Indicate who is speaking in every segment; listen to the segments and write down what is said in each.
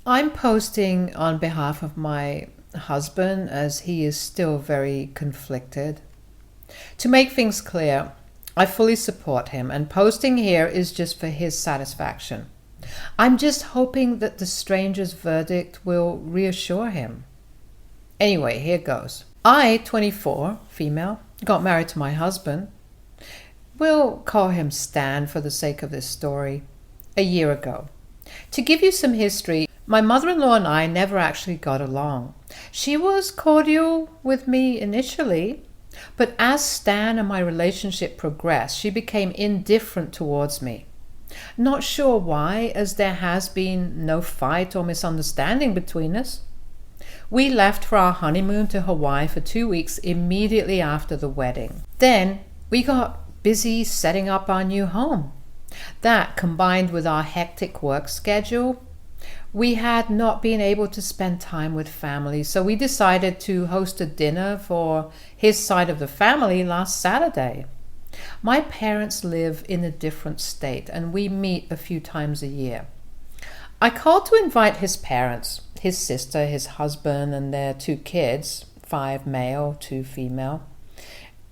Speaker 1: I'm posting on behalf of my husband as he is still very conflicted. To make things clear, I fully support him, and posting here is just for his satisfaction. I'm just hoping that the stranger's verdict will reassure him. Anyway, here goes. I, 24, female, got married to my husband. We'll call him Stan for the sake of this story. A year ago. To give you some history, my mother-in-law and I never actually got along. She was cordial with me initially, but as Stan and my relationship progressed, she became indifferent towards me. Not sure why, as there has been no fight or misunderstanding between us. We left for our honeymoon to Hawaii for 2 weeks immediately after the wedding. Then we got busy setting up our new home. That, combined with our hectic work schedule, we had not been able to spend time with family, so we decided to host a dinner for his side of the family last Saturday. My parents live in a different state, and we meet a few times a year. I called to invite his parents, his sister, his husband, and their 2 kids, 5 male, 2 female.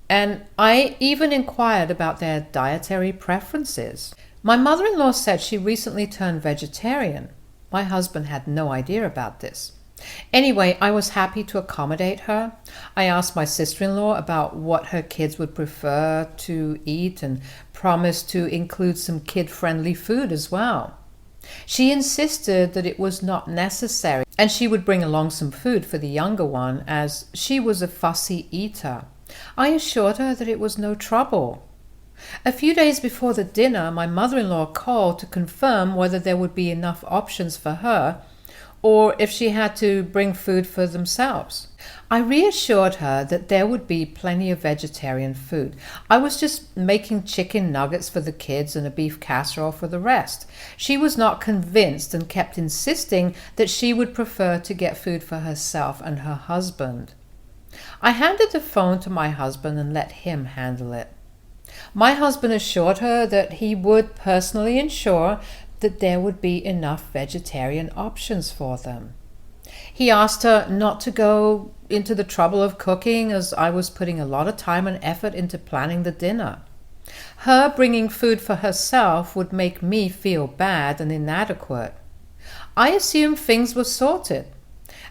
Speaker 1: And I even inquired about their dietary preferences. My mother-in-law said she recently turned vegetarian. My husband had no idea about this. Anyway, I was happy to accommodate her. I asked my sister-in-law about what her kids would prefer to eat and promised to include some kid-friendly food as well. She insisted that it was not necessary, and she would bring along some food for the younger one, as she was a fussy eater. I assured her that it was no trouble. A few days before the dinner, my mother-in-law called to confirm whether there would be enough options for her or if she had to bring food for themselves. I reassured her that there would be plenty of vegetarian food. I was just making chicken nuggets for the kids and a beef casserole for the rest. She was not convinced and kept insisting that she would prefer to get food for herself and her husband. I handed the phone to my husband and let him handle it. My husband assured her that he would personally ensure that there would be enough vegetarian options for them. He asked her not to go into the trouble of cooking, as I was putting a lot of time and effort into planning the dinner. Her bringing food for herself would make me feel bad and inadequate. I assumed things were sorted.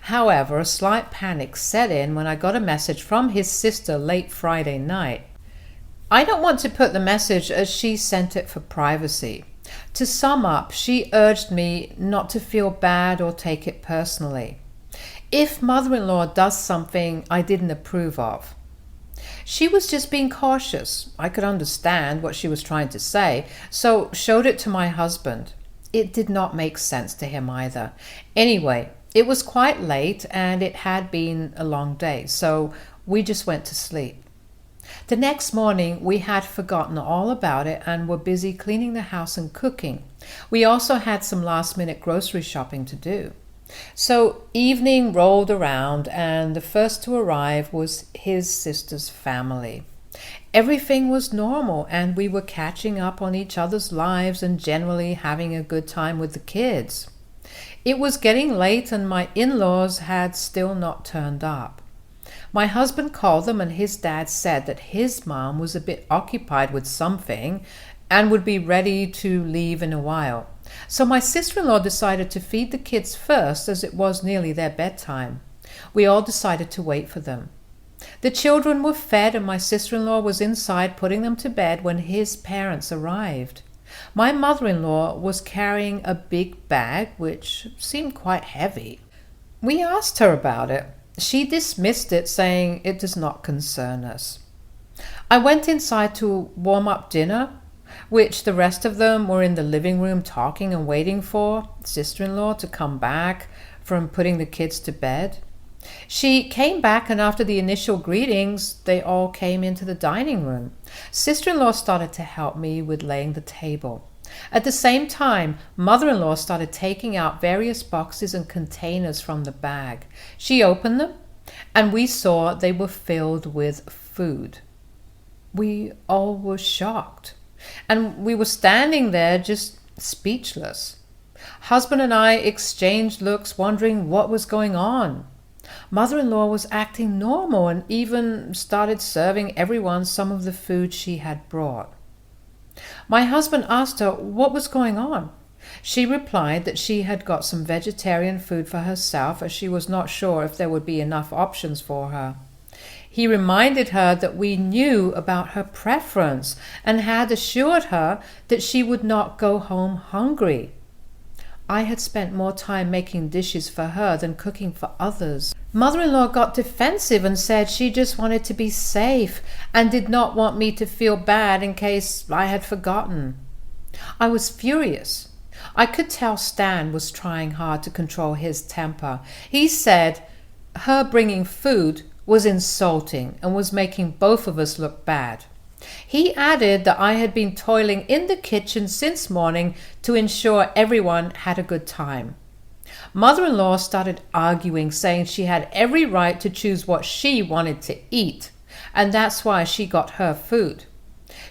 Speaker 1: However, a slight panic set in when I got a message from his sister late Friday night. I don't want to put the message as she sent it for privacy. To sum up, she urged me not to feel bad or take it personally. If mother-in-law does something I didn't approve of. She was just being cautious. I could understand what she was trying to say, so showed it to my husband. It did not make sense to him either. Anyway, it was quite late and it had been a long day, so we just went to sleep. The next morning, we had forgotten all about it and were busy cleaning the house and cooking. We also had some last-minute grocery shopping to do. So evening rolled around, and the first to arrive was his sister's family. Everything was normal, and we were catching up on each other's lives and generally having a good time with the kids. It was getting late, and my in-laws had still not turned up. My husband called them, and his dad said that his mom was a bit occupied with something and would be ready to leave in a while. So my sister-in-law decided to feed the kids first, as it was nearly their bedtime. We all decided to wait for them. The children were fed, and my sister-in-law was inside putting them to bed when his parents arrived. My mother-in-law was carrying a big bag, which seemed quite heavy. We asked her about it. She dismissed it, saying it does not concern us. I went inside to warm up dinner, which the rest of them were in the living room talking and waiting for sister-in-law to come back from putting the kids to bed. She came back, and after the initial greetings, they all came into the dining room. Sister-in-law started to help me with laying the table. At the same time, mother-in-law started taking out various boxes and containers from the bag. She opened them, and we saw they were filled with food. We all were shocked, and we were standing there just speechless. Husband and I exchanged looks, wondering what was going on. Mother-in-law was acting normal and even started serving everyone some of the food she had brought. My husband asked her what was going on. She replied that she had got some vegetarian food for herself, as she was not sure if there would be enough options for her. He reminded her that we knew about her preference and had assured her that she would not go home hungry. I had spent more time making dishes for her than cooking for others. Mother-in-law got defensive and said she just wanted to be safe and did not want me to feel bad in case I had forgotten. I was furious. I could tell Stan was trying hard to control his temper. He said her bringing food was insulting and was making both of us look bad. He added that I had been toiling in the kitchen since morning to ensure everyone had a good time. Mother-in-law started arguing, saying she had every right to choose what she wanted to eat, and that's why she got her food.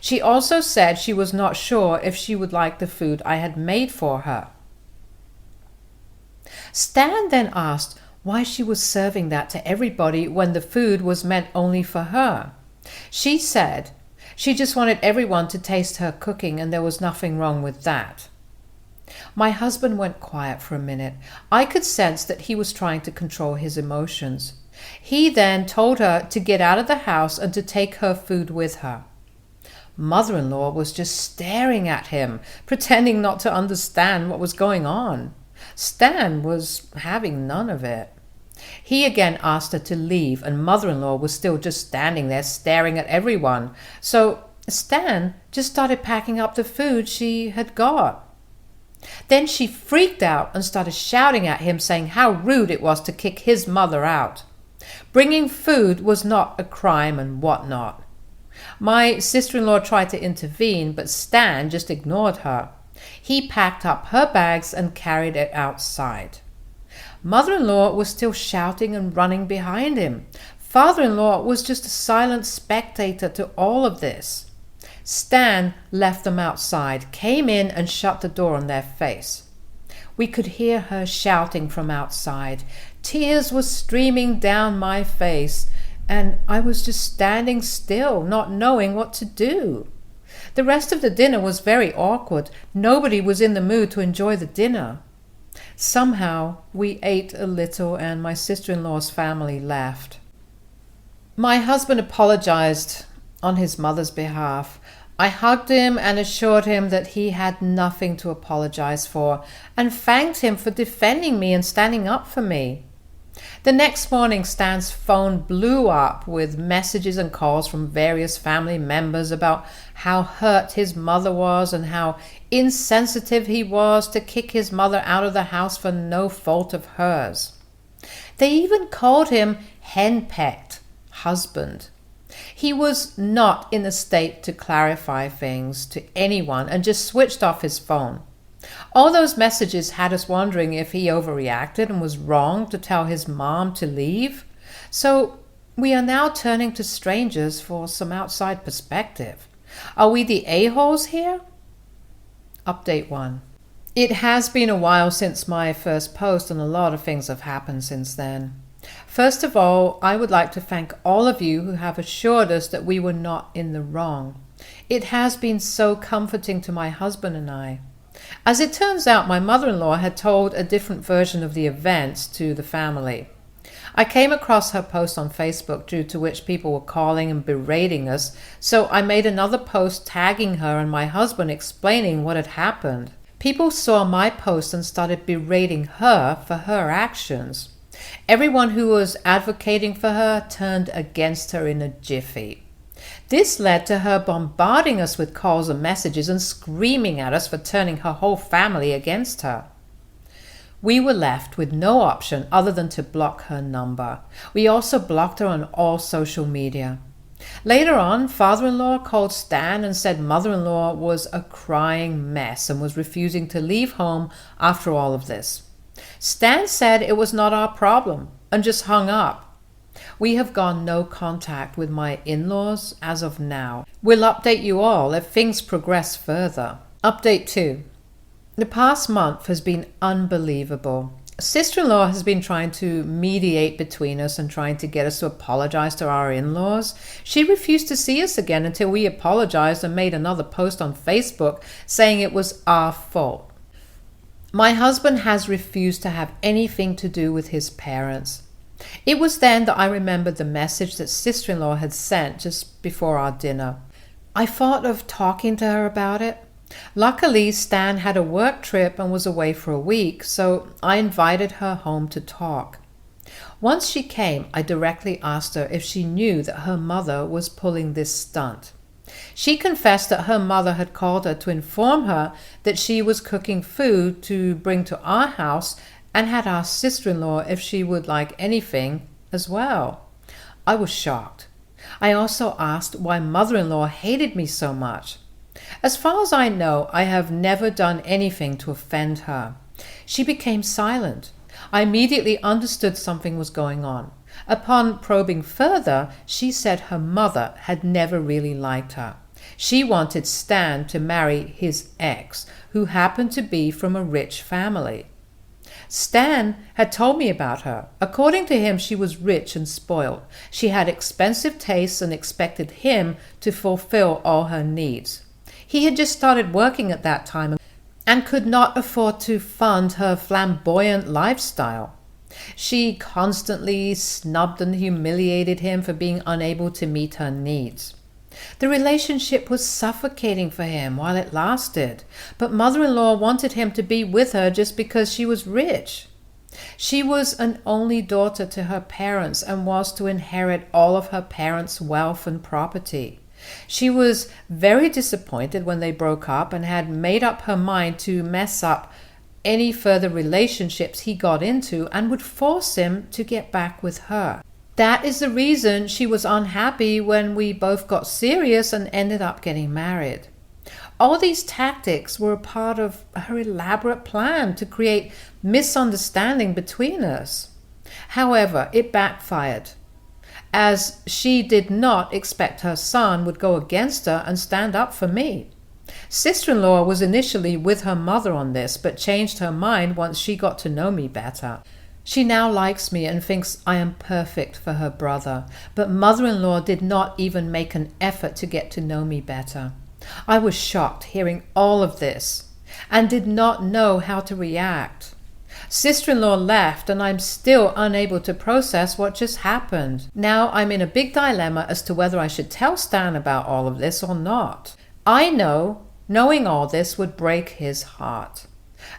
Speaker 1: She also said she was not sure if she would like the food I had made for her. Stan then asked why she was serving that to everybody when the food was meant only for her. She said she just wanted everyone to taste her cooking and there was nothing wrong with that. My husband went quiet for a minute. I could sense that he was trying to control his emotions. He then told her to get out of the house and to take her food with her. Mother-in-law was just staring at him, pretending not to understand what was going on. Stan was having none of it. He again asked her to leave, and mother-in-law was still just standing there staring at everyone. So Stan just started packing up the food she had got. Then she freaked out and started shouting at him, saying how rude it was to kick his mother out. Bringing food was not a crime and whatnot. My sister-in-law tried to intervene, but Stan just ignored her. He packed up her bags and carried it outside. Mother-in-law was still shouting and running behind him. Father-in-law was just a silent spectator to all of this. Stan left them outside, came in and shut the door on their face. We could hear her shouting from outside. Tears were streaming down my face, and I was just standing still, not knowing what to do. The rest of the dinner was very awkward. Nobody was in the mood to enjoy the dinner. Somehow we ate a little and my sister-in-law's family left. My husband apologized on his mother's behalf. I hugged him and assured him that he had nothing to apologize for and thanked him for defending me and standing up for me. The next morning, Stan's phone blew up with messages and calls from various family members about how hurt his mother was and how insensitive he was to kick his mother out of the house for no fault of hers. They even called him henpecked husband. He was not in a state to clarify things to anyone and just switched off his phone. All those messages had us wondering if he overreacted and was wrong to tell his mom to leave. So we are now turning to strangers for some outside perspective. Are we the a-holes here? Update 1. It has been a while since my first post and a lot of things have happened since then. First of all, I would like to thank all of you who have assured us that we were not in the wrong. It has been so comforting to my husband and I. As it turns out, my mother-in-law had told a different version of the events to the family. I came across her post on Facebook, due to which people were calling and berating us, so I made another post tagging her and my husband explaining what had happened. People saw my post and started berating her for her actions. Everyone who was advocating for her turned against her in a jiffy. This led to her bombarding us with calls and messages and screaming at us for turning her whole family against her. We were left with no option other than to block her number. We also blocked her on all social media. Later on, father-in-law called Stan and said mother-in-law was a crying mess and was refusing to leave home after all of this. Stan said it was not our problem and just hung up. We have gone no contact with my in-laws as of now. We'll update you all if things progress further. Update 2. The past month has been unbelievable. Sister-in-law has been trying to mediate between us and trying to get us to apologize to our in-laws. She refused to see us again until we apologized and made another post on Facebook saying it was our fault. My husband has refused to have anything to do with his parents. It was then that I remembered the message that sister-in-law had sent just before our dinner. I thought of talking to her about it. Luckily, Stan had a work trip and was away for a week, so I invited her home to talk. Once she came, I directly asked her if she knew that her mother was pulling this stunt. She confessed that her mother had called her to inform her that she was cooking food to bring to our house and had asked sister-in-law if she would like anything as well. I was shocked. I also asked why mother-in-law hated me so much. As far as I know, I have never done anything to offend her. She became silent. I immediately understood something was going on. Upon probing further, she said her mother had never really liked her. She wanted Stan to marry his ex, who happened to be from a rich family. Stan had told me about her. According to him, she was rich and spoiled. She had expensive tastes and expected him to fulfill all her needs. He had just started working at that time and could not afford to fund her flamboyant lifestyle. She constantly snubbed and humiliated him for being unable to meet her needs. The relationship was suffocating for him while it lasted, but mother-in-law wanted him to be with her just because she was rich. She was an only daughter to her parents and was to inherit all of her parents' wealth and property. She was very disappointed when they broke up and had made up her mind to mess up any further relationships he got into and would force him to get back with her. That is the reason she was unhappy when we both got serious and ended up getting married. All these tactics were a part of her elaborate plan to create misunderstanding between us. However, it backfired, as she did not expect her son would go against her and stand up for me. Sister-in-law was initially with her mother on this, but changed her mind once she got to know me better. She now likes me and thinks I am perfect for her brother, but mother-in-law did not even make an effort to get to know me better. I was shocked hearing all of this and did not know how to react. Sister-in-law left and I'm still unable to process what just happened. Now I'm in a big dilemma as to whether I should tell Stan about all of this or not. I know knowing all this would break his heart.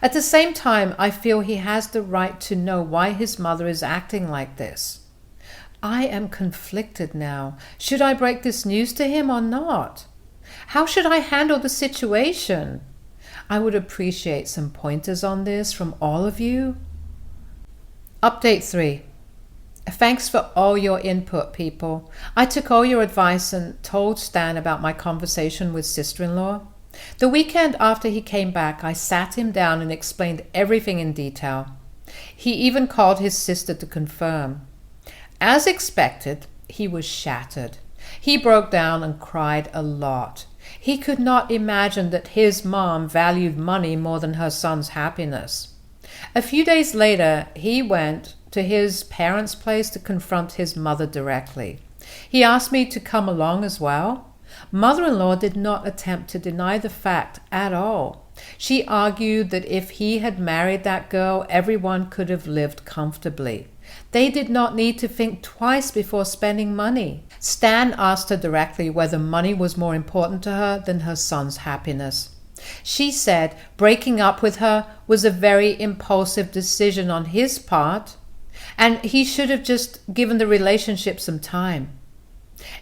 Speaker 1: At the same time, I feel he has the right to know why his mother is acting like this. I am conflicted now. Should I break this news to him or not? How should I handle the situation? I would appreciate some pointers on this from all of you. Update 3. Thanks for all your input, people. I took all your advice and told Stan about my conversation with sister-in-law. The weekend after he came back, I sat him down and explained everything in detail. He even called his sister to confirm. As expected, he was shattered. He broke down and cried a lot. He could not imagine that his mom valued money more than her son's happiness. A few days later, he went to his parents' place to confront his mother directly. He asked me to come along as well. Mother-in-law did not attempt to deny the fact at all. She argued that if he had married that girl, everyone could have lived comfortably. They did not need to think twice before spending money. Stan asked her directly whether money was more important to her than her son's happiness. She said breaking up with her was a very impulsive decision on his part, and he should have just given the relationship some time.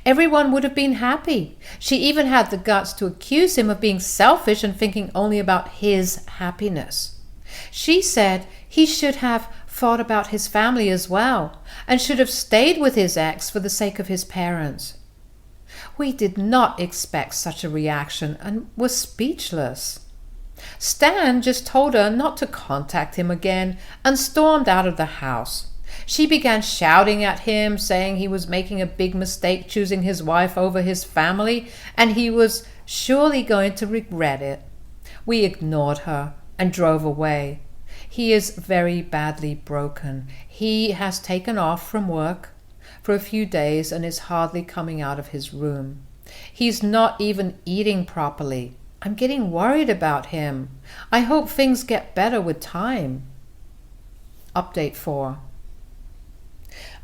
Speaker 1: Everyone would have been happy. She even had the guts to accuse him of being selfish and thinking only about his happiness. She said he should have thought about his family as well and should have stayed with his ex for the sake of his parents. We did not expect such a reaction and were speechless. Stan just told her not to contact him again and stormed out of the house. She began shouting at him, saying he was making a big mistake choosing his wife over his family, and he was surely going to regret it. We ignored her. and drove away. He is very badly broken. He has taken off from work for a few days and is hardly coming out of his room. He's not even eating properly. I'm getting worried about him. I hope things get better with time. Update 4.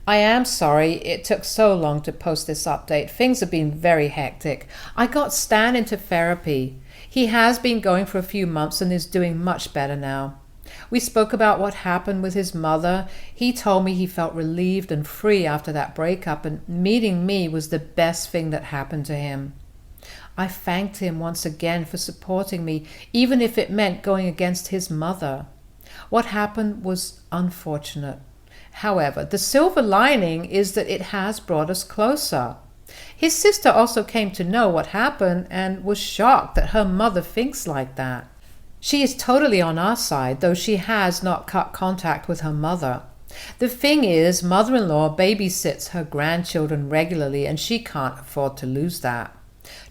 Speaker 1: I am sorry it took so long to post this update. Things have been very hectic. I got Stan into therapy. He has been going for a few months and is doing much better now. We spoke about what happened with his mother. He told me he felt relieved and free after that breakup, and meeting me was the best thing that happened to him. I thanked him once again for supporting me, even if it meant going against his mother. What happened was unfortunate. However, the silver lining is that it has brought us closer. His sister also came to know what happened and was shocked that her mother thinks like that. She is totally on our side, though she has not cut contact with her mother. The thing is, mother-in-law babysits her grandchildren regularly and she can't afford to lose that.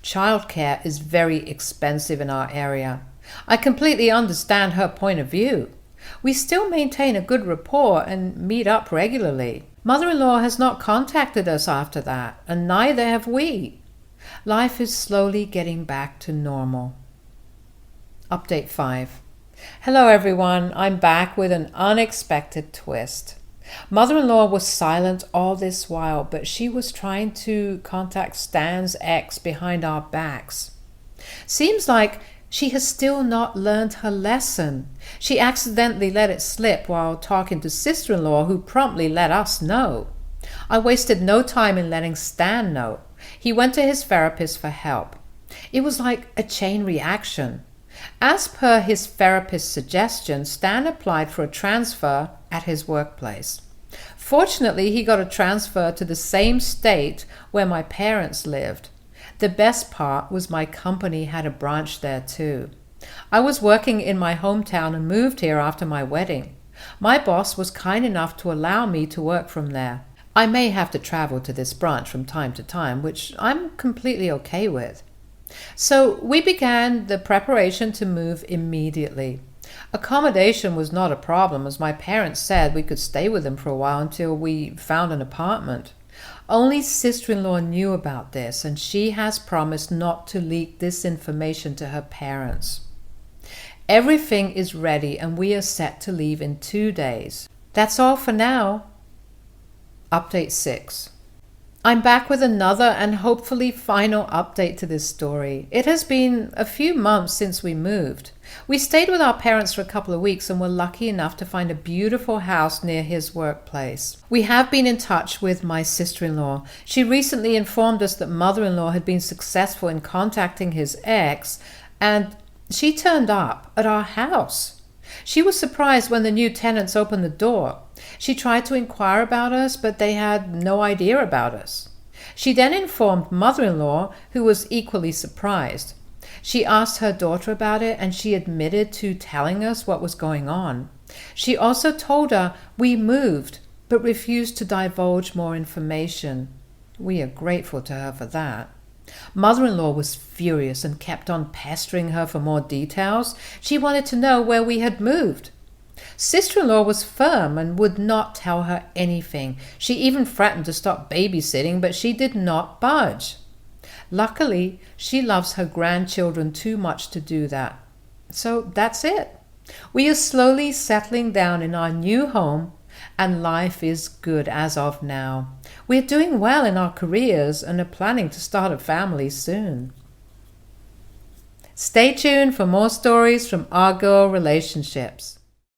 Speaker 1: Childcare is very expensive in our area. I completely understand her point of view. We still maintain a good rapport and meet up regularly. Mother-in-law has not contacted us after that, and neither have we. Life is slowly getting back to normal. Update 5. Hello everyone, I'm back with an unexpected twist. Mother-in-law was silent all this while, but she was trying to contact Stan's ex behind our backs. Seems like she has still not learned her lesson. She accidentally let it slip while talking to sister-in-law, who promptly let us know. I wasted no time in letting Stan know. He went to his therapist for help. It was like a chain reaction. As per his therapist's suggestion, Stan applied for a transfer at his workplace. Fortunately, he got a transfer to the same state where my parents lived. The best part was my company had a branch there too. I was working in my hometown and moved here after my wedding. My boss was kind enough to allow me to work from there. I may have to travel to this branch from time to time, which I'm completely okay with. So we began the preparation to move immediately. Accommodation was not a problem, as my parents said we could stay with them for a while until we found an apartment. Only sister-in-law knew about this, and she has promised not to leak this information to her parents. Everything is ready and we are set to leave in 2 days. That's all for now. Update 6. I'm back with another and hopefully final update to this story. It has been a few months since we moved. We stayed with our parents for a couple of weeks and were lucky enough to find a beautiful house near his workplace. We have been in touch with my sister-in-law. She recently informed us that mother-in-law had been successful in contacting his ex, and she turned up at our house. She was surprised when the new tenants opened the door. She tried to inquire about us, but they had no idea about us. She then informed mother-in-law, who was equally surprised. She asked her daughter about it, and she admitted to telling us what was going on. She also told her we moved, but refused to divulge more information. We are grateful to her for that. Mother-in-law was furious and kept on pestering her for more details. She wanted to know where we had moved. Sister-in-law was firm and would not tell her anything. She even threatened to stop babysitting, but she did not budge. Luckily, she loves her grandchildren too much to do that. So that's it. We are slowly settling down in our new home, and life is good as of now. We are doing well in our careers and are planning to start a family soon. Stay tuned for more stories from our girl relationships.